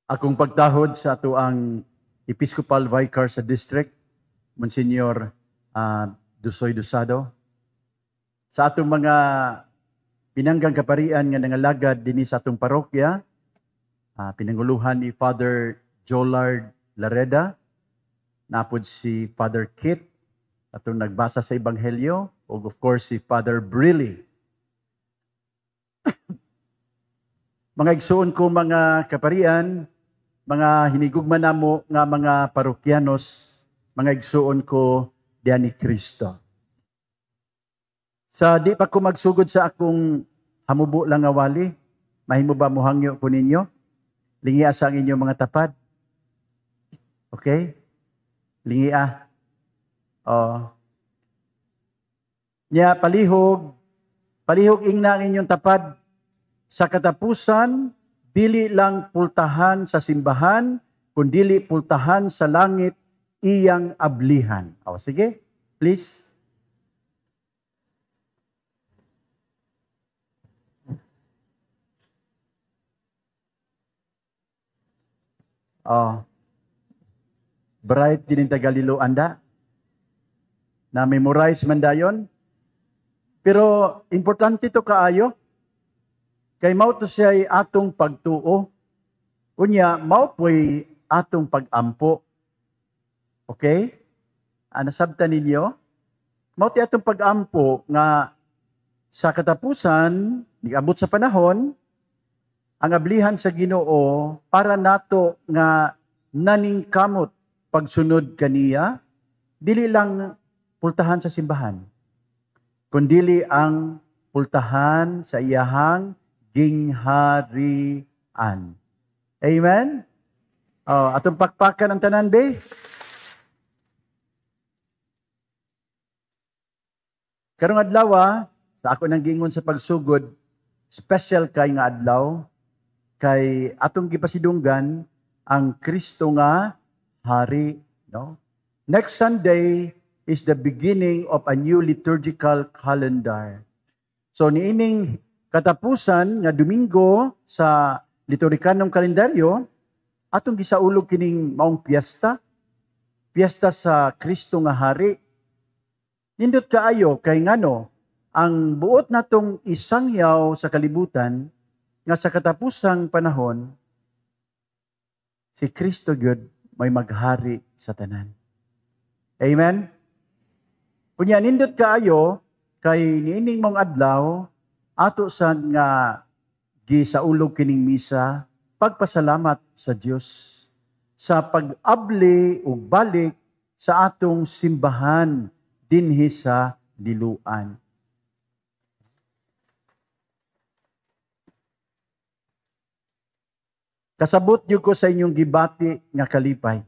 Akong pagtahod sa ato ang Episcopal Vicar sa district, Monsignor Dusoy Dusado. Sa atong mga pinanggang kaparian nga nangalagad dinhi sa atong parokya, pinanguluhan ni Father Jolard Lareda, napod si Father Kit, atong nagbasa sa Ebanghelyo, o of course si Father Brilly. Mga igsuon ko mga kaparian, mga hinigugma namo nga mga parokyanos, mga igsuon ko diyan ni Kristo. Sa di pa ko magsugod sa akong hamubo lang nga wali, mahimo ba mohangyo ko ninyo? Lingia sa ang inyong mga tapad. Okay? Lingia. Nya palihog ingna ang inyong tapad. Sa katapusan, dili lang pultahan sa simbahan, kundili pultahan sa langit iyang ablihan. Sige, please. Bright din Tagalilo anda. Na-memorize man dayon. Pero importante to kaayo. Kay mao to siya atong pagtuo. Unya, mao po'y atong pag-ampo. Okay? Nasabtan ninyo? Mao ti atong pag-ampo nga sa katapusan, nag-abot sa panahon, ang ablihan sa Ginoo para nato nga naningkamot pagsunod kaniya, dili lang pultahan sa simbahan, kundili ang pultahan sa iyahang gingharian. Amen? Atong pakpakan ang tanan, be. Karong adlaw, sa ako nang gingon sa pagsugod, special kay nga adlaw, kay atong gipasidunggan ang Kristo nga hari. No? Next Sunday is the beginning of a new liturgical calendar. So niining katapusan nga Domingo sa liturgikanong kalendaryo, atong gisaulog kining maong piyesta sa Kristo nga hari. Nindot kaayo kay ngano ang buot natong isangyaw sa kalibutan nga sa katapusang panahon si Kristo gyud may maghari sa tanan. Amen. Kunya nindot kaayo kay niining mong adlaw ato sa nga gisaulog kining misa, pagpasalamat sa Dios sa pag-abli ug balik sa atong simbahan dinhi sa Liluan. Kasabot gyud ko sa inyong gibati nga kalipay.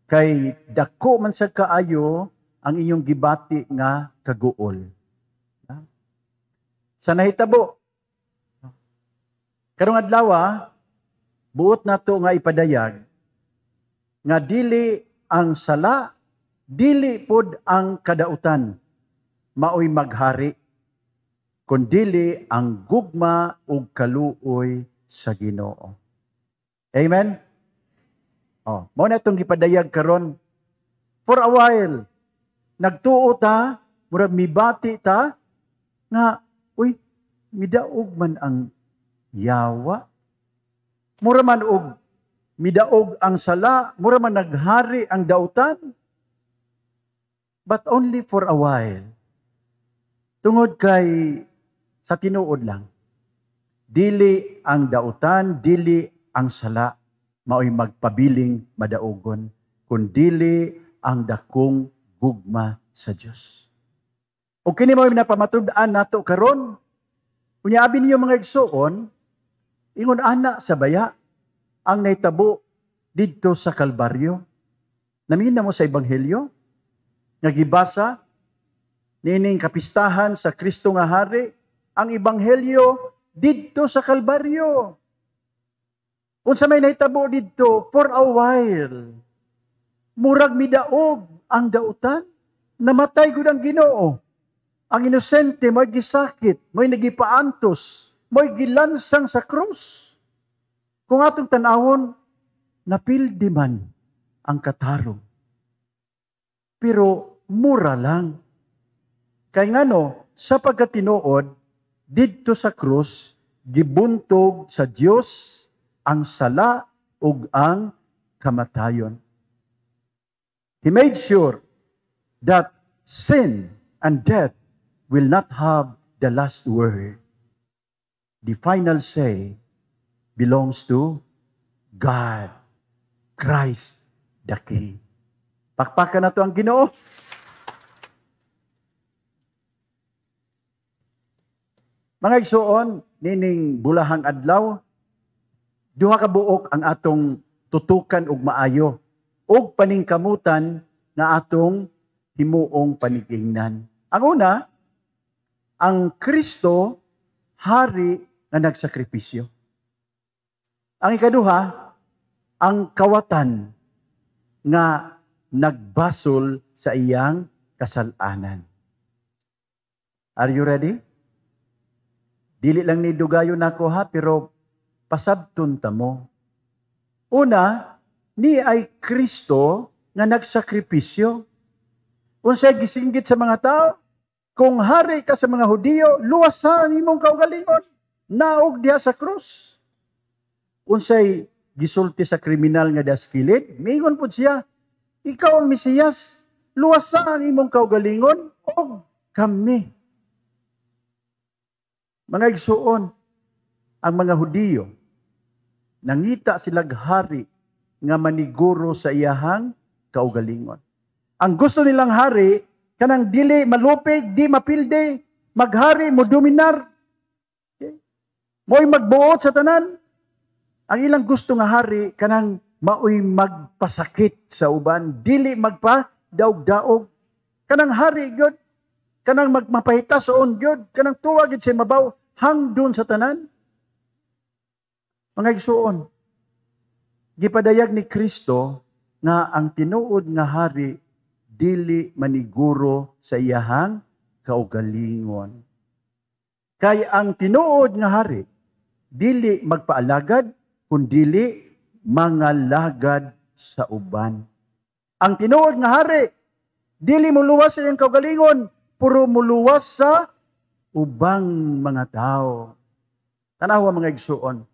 Kay dako man sa kaayo ang inyong gibati nga kaguol. Sa nahitabo, karong adlaw, buot nato nga ipadayag nga dili ang sala, dili pod ang kadautan maoy maghari, kundili ang gugma ug kaluoy sa Ginoo. Amen? Mao na itong gipadayag karon. For a while, nagtuo ta, murag mibati ta, nga, midaog man ang yawa. Mura man og midaog ang sala, mura man naghari ang dautan. But only for a while. Tungod kay sa tinuod lang. Dili ang dautan, dili ang sala, mao'y magpabiling madaogon, kundili ang dakong gugma sa Dios. O kini mo napamatud-an nato karon. Kunya abi niyo mga igsuon, ingon ana sa baya ang nahitabo didto sa Kalbaryo. Namina mo sa Ebanghelyo nga gibasa nining kapistahan sa Kristo nga hari, ang Ebanghelyo didto sa Kalbaryo. Unsa may nahitabo didto for a while. Murag midaog ang dautan, namatay gud ang Ginoo. Ang inosente mo'y gisakit, mo'y nagipaantos, mo'y gilansang sa krus. Kung atong tanawon, napildi man ang katarong. Pero mura lang. Kay ngano, sa pagkatinuod, didto sa krus, gibuntog sa Dios ang sala ug ang kamatayon. He made sure that sin and death will not have the last word. The final say belongs to God, Christ the King. Pakpakan na to ang Ginoo. Mga igsoon, nining bulahang adlaw, duha ka buok ang atong tutukan ug maayo, ug paningkamutan nga atong himuong panigingnan. Ang una, ang Kristo, hari nga nagsakripisyo. Ang ikaduha, ang kawatan nga nagbasol sa iyang kasalanan. Are you ready? Dili lang ni dugayon nako ha, pero pasabton ta mo. Una, ni ay Kristo nga nagsakripisyo. Unsay gisinggit sa mga tao, kung hari ka sa mga Hudiyo, luwasan imong kaugalingon. Naog diha sa krus. Unsay gisulti sa kriminal nga daskilid, mingon pud siya, ikaw ang Mesiyas, luwasan imong kaugalingon og kami. Mga igsuon, ang mga Hudiyo, nangita silang hari nga maniguro sa iyahang kaugalingon. Ang gusto nilang hari, kanang dili malupig, di mapilde, maghari, mo dominar. Okay? Mo'y magbuot sa tanan. Ang ilang gusto nga hari, kanang maoy magpasakit sa uban, dili magpa-daog-daog. Kanang hari, God, kanang magmapahita soon, God, kanang tuwag siya mabaw, hangdon sa tanan. Mga igsuon, gipadayag ni Kristo nga ang tinuod nga hari dili maniguro sa iyahang kaugalingon. Kay ang tinuod nga hari dili magpaalagad kundili mangalagad sa uban. Ang tinuod nga hari dili muluwas sa iyang kaugalingon, puro muluwas sa ubang mga tao. Tanawa mga igsuon,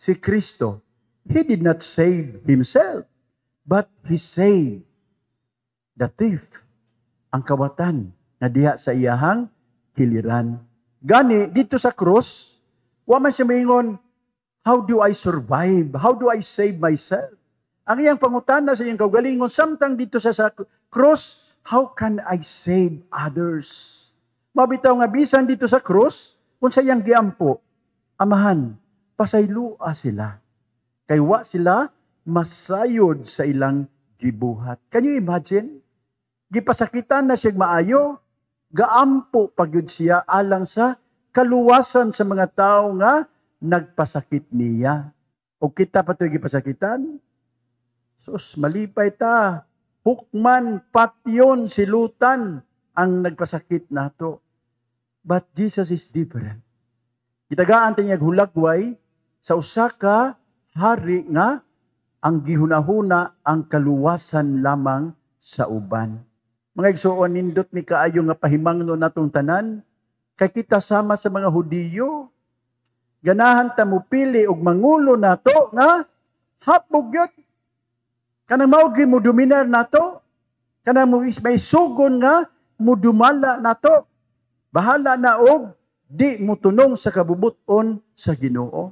si Kristo, He did not save Himself, but He saved the thief, ang kawatan na diha sa iyahang kiliran. Gani, dito sa krus, wa man siya maingon, how do I survive? How do I save myself? Ang iyang pangutana sa iyang kaugalingon, samtang dito sa krus, how can I save others? Mabitaw nga bisan dito sa krus, kung sa iyang giampo, Amahan, pasaylua sila. Kay wa sila masayod sa ilang gibuhat. Can you imagine? Gipasakitan na siya maayo, gaampo pagyud siya alang sa kaluwasan sa mga tao nga nagpasakit niya. O kita pa ito gipasakitan? Sus, malipay ta. Hukman, patyon, silutan ang nagpasakit nato. But Jesus is different. Kitagaan niya hulagway sa usa ka hari nga ang gihunahuna ang kaluwasan lamang sa uban. Mga igsuon, nindot ni kaayo nga pahimangno natong tanan, kay kita sama sa mga Hudiyo. Ganahan ta mo pili og mangulo nato nga hapog gyud. Kanang mao gi mo dominar nato, kanang mo may sugon nga mo dumala nato. Bahala na og di mo tunong sa kabubuton sa Ginoo.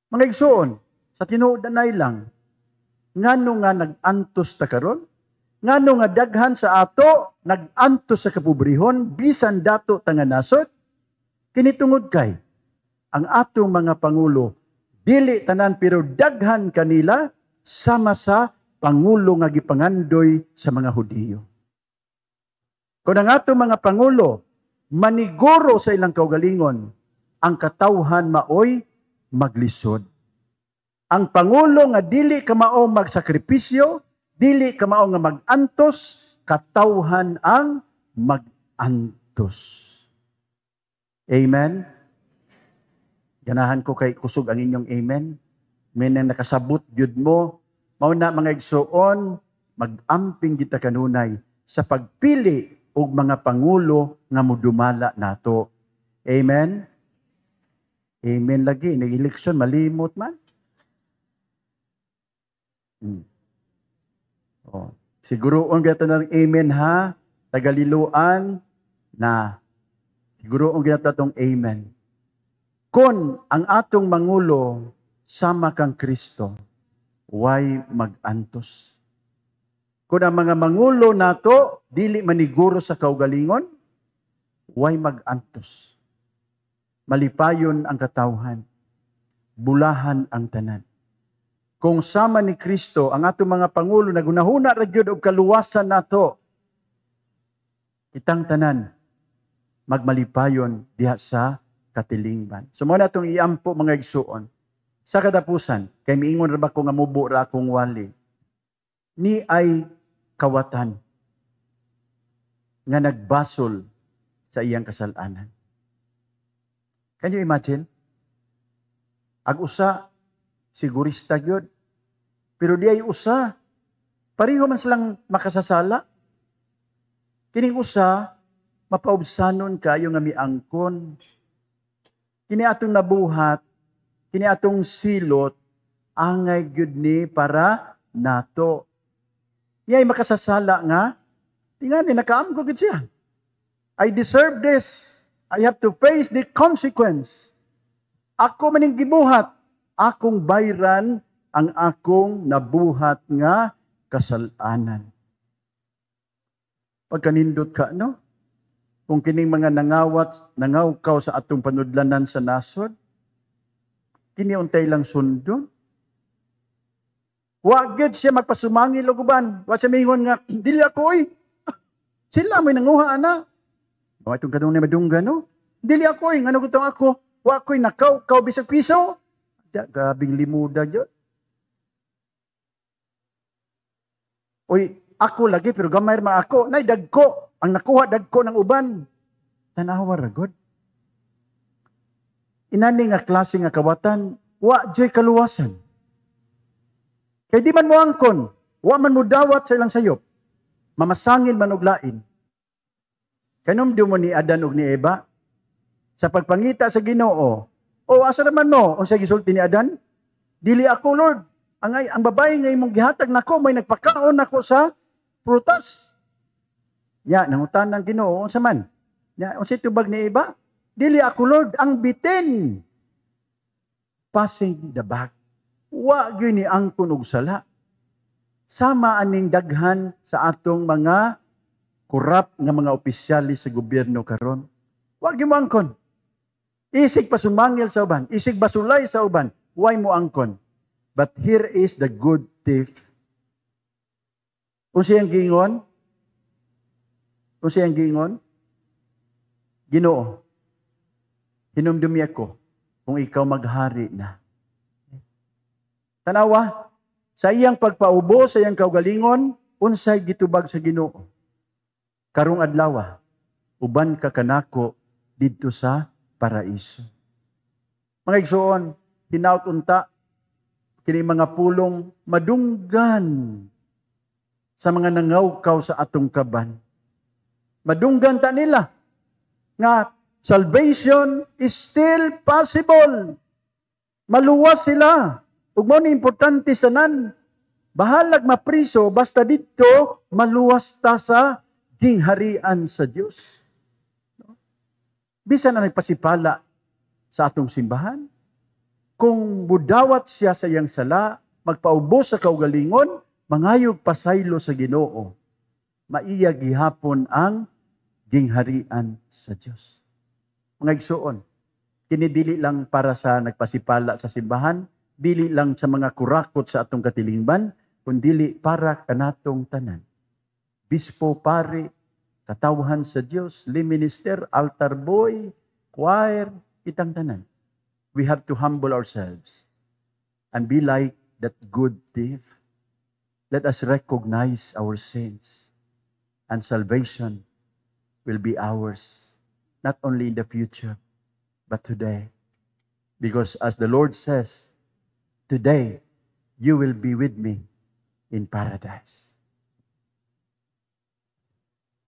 Mga igsuon, sa tinuod-anay lang, ngano nga nag-antos ta karon? Ngano nga daghan sa ato nag-antos sa kapobrehon bisan dato ta nga nasod? Kinitungod kay ang atong mga pangulo dili tanan pero daghan kanila sama sa pangulo nga gipangandoy sa mga Hudiyo. Kung ang atong mga pangulo maniguro sa ilang kaugalingon, ang katawhan maoy maglisod. Ang pangulo nga dili ka mao magsakripisyo, dili ka mao nga mag-antos, katawhan ang mag-antos. Amen? Ganahan ko kay kusog ang inyong amen. may nang nakasabot gyud mo, mao na mga igsuon, mag-amping kita kanunay sa pagpili og mga pangulo nga modumala nato. Amen. Amen lagi, nag-eleksyon malimot man. Oh, siguroon kita ng amen ha, tagaliluan na siguroon kita tong amen. Kung ang atong mangulo sama kang Kristo, way mag-antos. Kung ang mga mangulo nato dili maniguro sa kaugalingon, way mag-antos. Malipayon ang katawhan, bulahan ang tanan. Kung sama ni Kristo ang atong mga pangulo na gunahuna ra gyud og kaluwasan nato, kitang tanan magmalipayon diha sa katilingban. So mo na itong iampo mga igsuon. Sa katapusan, kay miingon ra ba ko nga mubo ra akong wali, ni ay kawatan nga nagbasol sa iyang kasalanan. Can you imagine? Ag-usa, sigurista gyud. Pero di ay usa. Pareho man silang makasasala. Kining usa, mapaubsanon kayo nga miangkon. Kini atong nabuhat, kini atong silot, angay gyud ni para nato. Iya'y makasasala nga, tingani, nakaamgo gyud siya. I deserve this. I have to face the consequence. Ako maning gibuhat, akong bayran ang akong nabuhat nga kasalanan. Pagkanindot ka, no? Kung kining mga nangawkaw sa atong panudlanan sa nasod, kini untay lang sundon. Wa gyud siya magpasumangil og uban. Wa siya mingon nga, dili ako oy. Sila may nanguha ana. Wa itong kadung na madunggan, no? Dili ako oy, ngano gutong ako? Wa ko'y nakaw bisag piso. Gabing limuda gyud. Oy, ako lagi pero gamay man ako. Nay dagko. Ang nakuha dagko ng uban. Tanawa ra gud. Inani nga klase nga kawatan, wa joy kaluwasan. Kay di man mo angkon, wa man mo dawat sa ilang sayop. Mamasangil man og lain. Kanom di mo ni Adan ug ni Eva sa pagpangita sa Ginoo. O asa naman mo unsa gisulti ni Adan? Dili ako Lord. Ang babae nga imong gihatag nako may nagpakaon nako sa prutas. Ya, nangutan ng Ginoo unsa man? Ya, unsa tubag ni Eva? Dili ako Lord, ang bitin. Passing the back. Wa gyud ni angkon og sala. Sama aning daghan sa atong mga korap nga mga opisyalis sa gobyerno karon. Wa gyud mo angkon. Isig pasumangil sa uban, isig basulay sa uban, why mo angkon? But here is the good thief. Unsa ang giingon? Unsa ang giingon? Ginoo, hinumdumi ako kung ikaw maghari na. Tanawa, sa iyang pagpaubo, sa iyang kaugalingon, unsay gitubag sa Ginoo. Karong adlaw, uban ka kanako didto sa paraiso. Mga igsoon, hinaut unta, kini mga pulong madunggan sa mga nangawkaw sa atong kaban. Madunggan ta nila nga salvation is still possible. Maluwas sila. Ug mao ni importante sanan. Bahalag mapriso basta didto maluwas ta sa gingharian sa Dios. Bisan na nagpasipala sa atong simbahan, kung budawat siya sa iyang sala, magpaubos sa kaugalingon, mangayog pasaylo sa Ginoo, maiya gihapon ang gingharian sa Dios. Mga igsuon, kini dili lang para sa nagpasipala sa simbahan, dili lang sa mga kurakot sa atong katilingban, kundi para kanatong tanan. Bispo, pare, katawhan sa Dios, lay minister, altar boy, choir, itang tanan. We have to humble ourselves and be like that good thief. Let us recognize our sins, and salvation will be ours, not only in the future, but today. Because as the Lord says, today you will be with me in paradise.